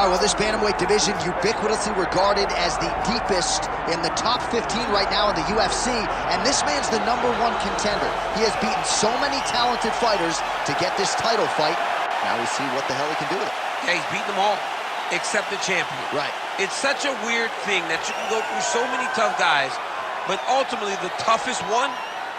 All right, well, this bantamweight division ubiquitously regarded as the deepest in the top 15 right now in the UFC, and this man's the #1 contender. He has beaten so many talented fighters to get this title fight. Now we see what the hell he can do with it. Yeah, he's beaten them all, except the champion. Right. It's such a weird thing that you can go through so many tough guys, but ultimately the toughest one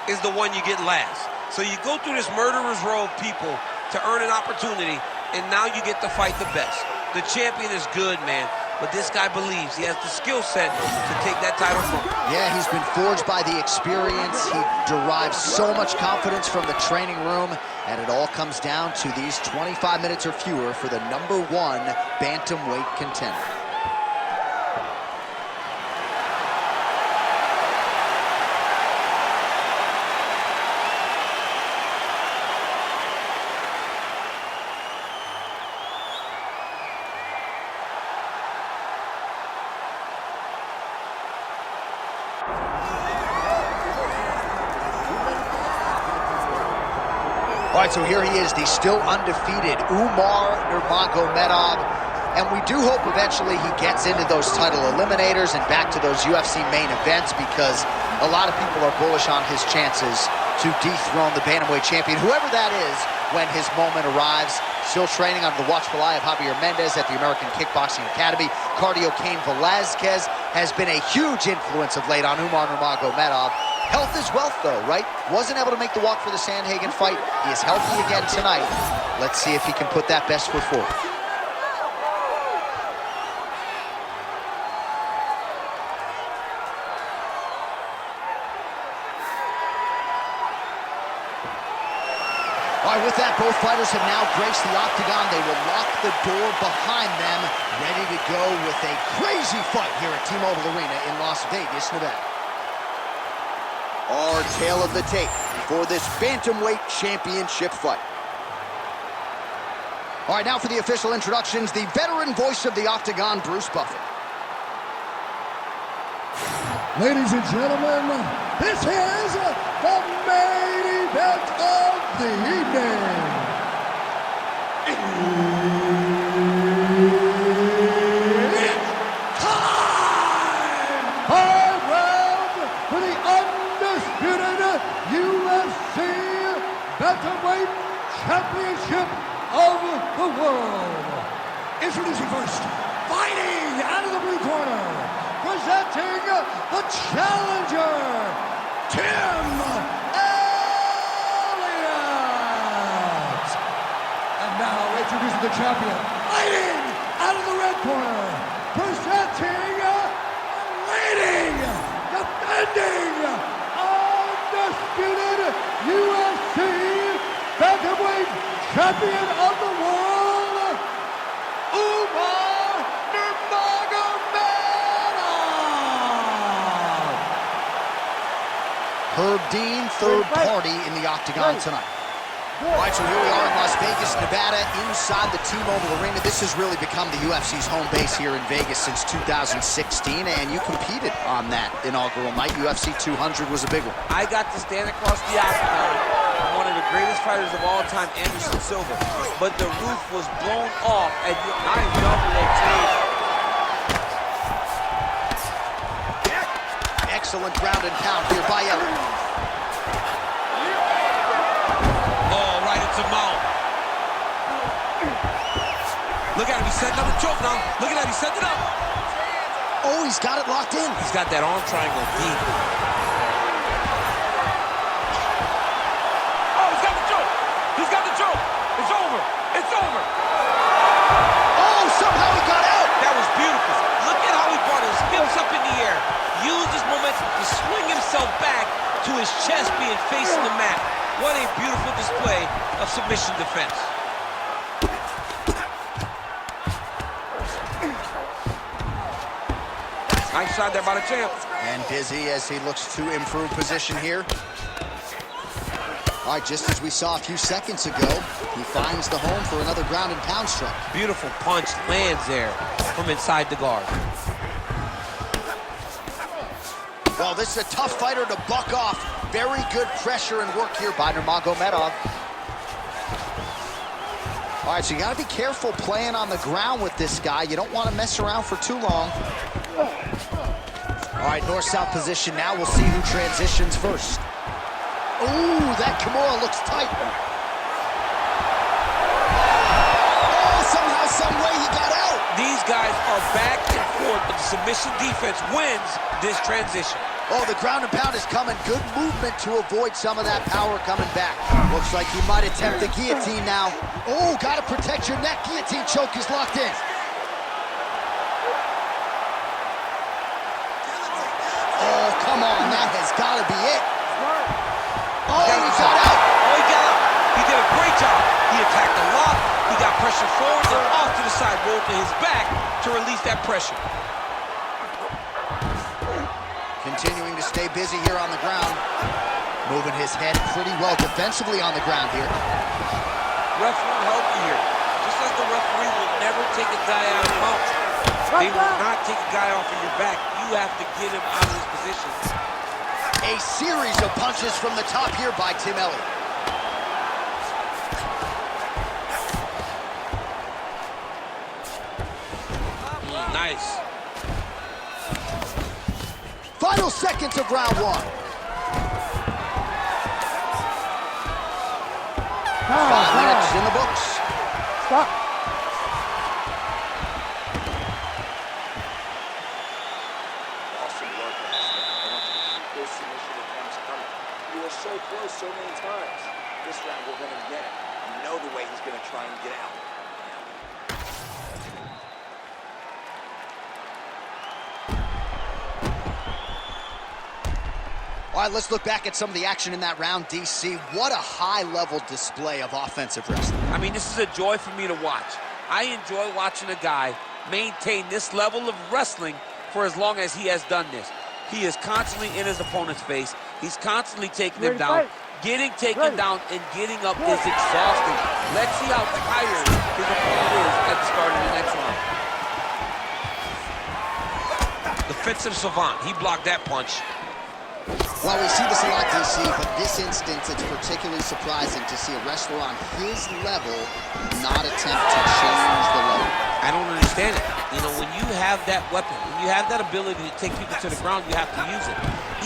is the one you get last. So you go through this murderer's row of people to earn an opportunity, and now you get to fight the best. The champion is good, man, but this guy believes he has the skill set to take that title from him. Yeah, he's been forged by the experience. He derives so much confidence from the training room, and it all comes down to these 25 minutes or fewer for the #1 bantamweight contender. All right, so here he is, the still undefeated Umar Nurmagomedov. And we do hope eventually he gets into those title eliminators and back to those UFC main events, because a lot of people are bullish on his chances to dethrone the bantamweight champion, whoever that is, when his moment arrives. Still training under the watchful eye of Javier Mendez at the American Kickboxing Academy. Cardio Cain Velasquez has been a huge influence of late on Umar Nurmagomedov. Health is wealth, though, right? Wasn't able to make the walk for the Sandhagen fight. He is healthy again tonight. Let's see if he can put that best foot forward. All right, with that, both fighters have now graced the octagon. They will lock the door behind them, ready to go with a crazy fight here at T-Mobile Arena in Las Vegas, Nevada. Our tale of the tape for this bantamweight championship fight. All right, now for the official introductions, the veteran voice of the octagon, Bruce Buffer. Ladies and gentlemen, this is the main event of the evening. It's time! High round for the undisputed UFC Bantamweight Championship of the world. Introducing first, fighting out of the blue corner, presenting the challenger, Tim Elliott. And now introducing the champion, fighting out of the red corner, presenting, leading, defending, undisputed UFC Bantamweight Champion of the world, Umar Nurmagomedov. Herb Dean, third party in the octagon tonight. All right, so here we are in Las Vegas, Nevada, inside the T-Mobile Arena. This has really become the UFC's home base here in Vegas since 2016, and you competed on that inaugural night. UFC 200 was a big one. I got to stand across the octagon from one of the greatest fighters of all time, Anderson Silva, but the roof was blown off at the Excellent ground and pound here by Elliott. To mount. Look at him, he's setting up a choke now. Look at that, he's setting it up. Oh, he's got it locked in. He's got that arm triangle deep. Oh, he's got the choke. He's got the choke. It's over. It's over. Oh, somehow he got out. That was beautiful. Look at how he brought his hips up in the air. Used his momentum to swing himself back to his chest being facing the mat. What a beautiful display of submission defense. Nice shot there by the champ. And dizzy as he looks to improve position here. All right, just as we saw a few seconds ago, he finds the home for another ground and pound strike. Beautiful punch lands there from inside the guard. Well, this is a tough fighter to buck off. Very good pressure and work here by Nurmagomedov. All right, so you got to be careful playing on the ground with this guy. You don't want to mess around for too long. All right, north-south position now. We'll see who transitions first. Ooh, that Kimura looks tight. Oh, somehow, some way he got out. These guys are back and forth, but the submission defense wins this transition. Oh, the ground and pound is coming. Good movement to avoid some of that power coming back. Looks like he might attempt the guillotine now. Oh, got to protect your neck. Guillotine choke is locked in. Oh, come on. That has got to be it. Oh, he got out. Oh, he got out. He did a great job. He attacked the lock. He got pressure forward and off to the side, rolled to his back to release that pressure. Continuing to stay busy here on the ground. Moving his head pretty well defensively on the ground here. Ref will help you here. Just like the referee will never take a guy out of mount. They will not take a guy off of your back. You have to get him out of his position. A series of punches from the top here by Tim Elliott. Nice. Final seconds of round one. 5 minutes in the books. Stop. Awesome work last night. I want you to keep those submission attempts coming. You were so close so many times. This round we're going to get it. You know the way he's going to try and get out. All right, let's look back at some of the action in that round, DC. What a high-level display of offensive wrestling. I mean, this is a joy for me to watch. I enjoy watching a guy maintain this level of wrestling for as long as he has done this. He is constantly in his opponent's face. He's constantly taking him down. Getting taken down and getting up is exhausting. Let's see how tired his opponent is at the start of the next round. Defensive savant. He blocked that punch. Well, we see this a lot, DC, but this instance, it's particularly surprising to see a wrestler on his level not attempt to change the level. I don't understand it. You know, when you have that weapon, when you have that ability to take people to the ground, you have to use it.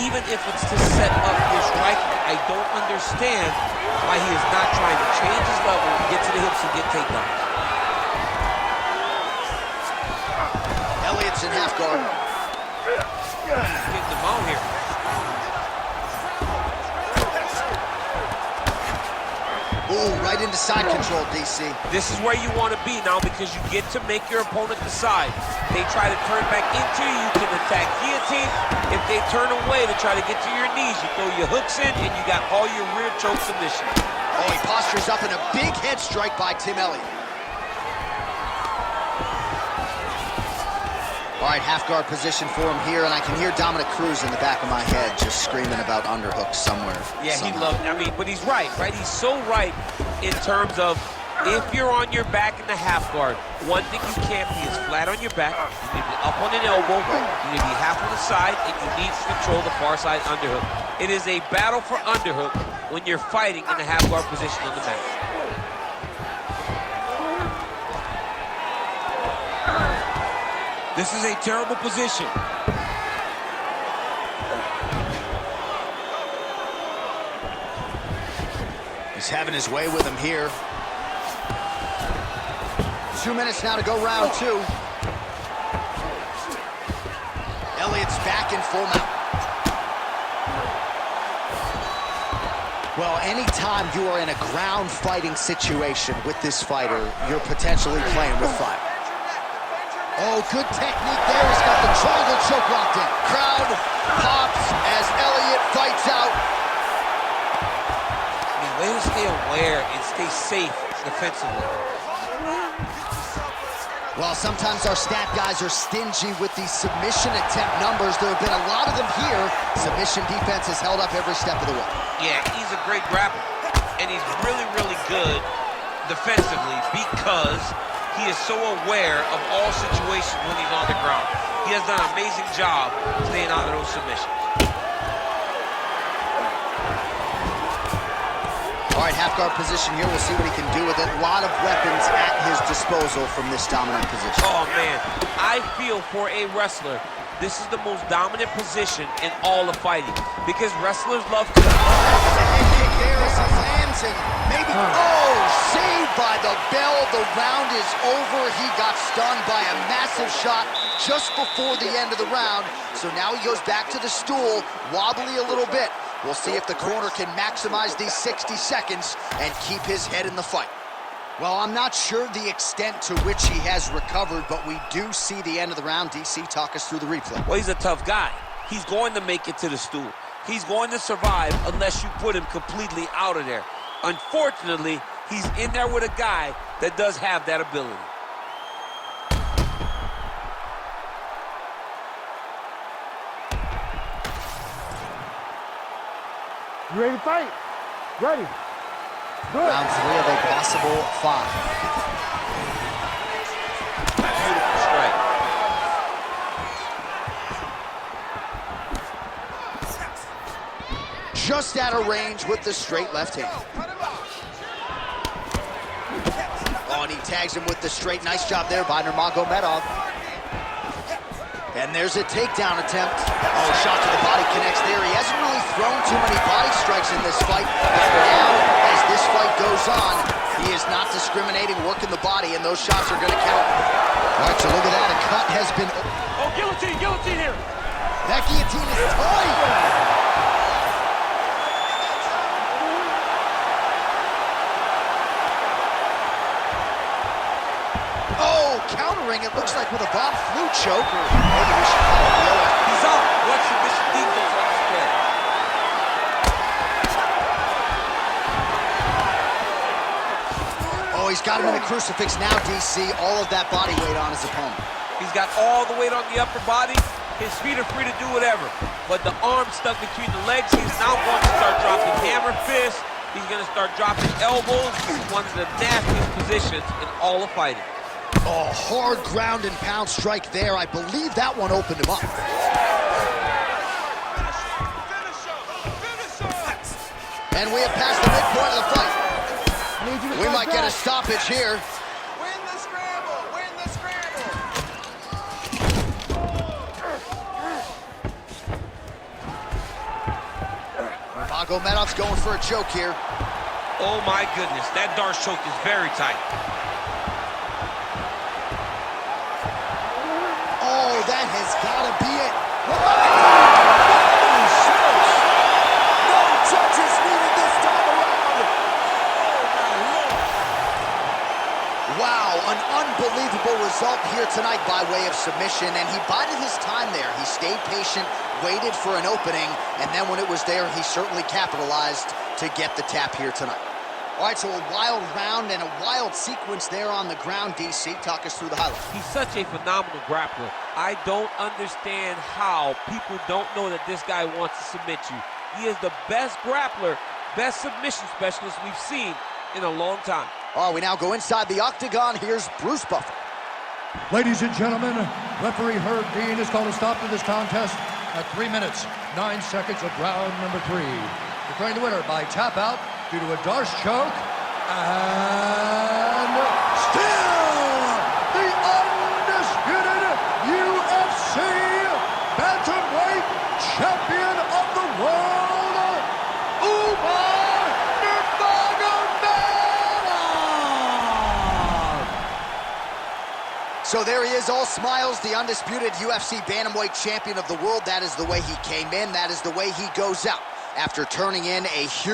Even if it's to set up your striking, I don't understand why he is not trying to change his level, get to the hips, and get takedowns. Elliott's in half guard. Getting them out here. Ooh, right into side control, DC. This is where you want to be now because you get to make your opponent decide. They try to turn back into you, you can attack guillotine. If they turn away to try to get to your knees, you throw your hooks in and you got all your rear choke submission. Oh, he postures up in a big head strike by Tim Elliott. All right, half guard position for him here, and I can hear Dominic Cruz in the back of my head just screaming about underhooks somewhere. Yeah, somehow. he loved it. I mean, but he's right? He's so right in terms of if you're on your back in the half guard, one thing you can't be is flat on your back. You need to be up on an elbow. You need to be half on the side, and you need to control the far side underhook. It is a battle for underhook when you're fighting in the half guard position on the mat. This is a terrible position. He's having his way with him here. 2 minutes now to go round two. Elliott's back in full mount. Well, anytime you are in a ground fighting situation with this fighter, you're potentially playing with fire. Oh, good technique there. He's got the triangle choke locked in. Crowd pops as Elliott fights out. I mean, way to stay aware and stay safe defensively. Well, sometimes our stat guys are stingy with these submission attempt numbers. There have been a lot of them here. Submission defense has held up every step of the way. Yeah, he's a great grappler, and he's really, really good defensively because he is so aware of all situations when he's on the ground. He has done an amazing job staying out of those submissions. All right, half guard position here. We'll see what he can do with it. A lot of weapons disposal from this dominant position. Oh, man. I feel for a wrestler, this is the most dominant position in all of fighting because wrestlers love to... There's a head kick there as he lands and maybe... Oh, saved by the bell. The round is over. He got stunned by a massive shot just before the end of the round. So now he goes back to the stool, wobbly a little bit. We'll see if the corner can maximize these 60 seconds and keep his head in the fight. Well, I'm not sure the extent to which he has recovered, but we do see the end of the round. DC, talk us through the replay. Well, he's a tough guy. He's going to make it to the stool. He's going to survive unless you put him completely out of there. Unfortunately, he's in there with a guy that does have that ability. You ready to fight? Ready. Good. Round 3 of a possible 5. Beautiful strike. Just out of range with the straight left hand. Oh, and he tags him with the straight. Nice job there by Nurmagomedov. And there's a takedown attempt. Oh, shot to the body connects there. He hasn't really thrown too many body strikes in this fight. But now, as this fight goes on, he is not discriminating, working the body, and those shots are going to count. All right, so look at that. A cut has been... Oh, guillotine, guillotine here. That guillotine is tight. Oh, countering, it looks like with a Bob Flu choke, or maybe we should call it lower. He's out. What submission defense on this play? Oh, he's got him in a crucifix now, DC. All of that body weight on his opponent. He's got all the weight on the upper body. His feet are free to do whatever. But the arm stuck between the legs. He's now going to start dropping hammer fists. He's going to start dropping elbows. This is one of the nastiest positions in all of fighting. Oh, hard ground and pound strike there. I believe that one opened him up. And we have passed the midpoint of the fight. We might get a stoppage here. Win the scramble! Win the scramble! Nurmagomedov's going for a choke here. Oh my goodness, that Darce choke is very tight. Oh, that has got to be it. No judges needed this time around. Wow, an unbelievable result here tonight by way of submission, and he bided his time there. He stayed patient, waited for an opening, and then when it was there, he certainly capitalized to get the tap here tonight. All right, so a wild round and a wild sequence there on the ground. DC, talk us through the highlights. He's such a phenomenal grappler. I don't understand how people don't know that this guy wants to submit you. He is the best grappler, best submission specialist we've seen in a long time. All right, we now go inside the octagon. Here's Bruce Buffer. Ladies and gentlemen, referee Herb Dean has called a stop to this contest at 3 minutes, 9 seconds of round number 3. Declaring the winner by tap out due to a Darce choke, and still the undisputed UFC bantamweight champion of the world, Umar Nurmagomedov! So there he is, all smiles, the undisputed UFC bantamweight champion of the world. That is the way he came in. That is the way he goes out after turning in a huge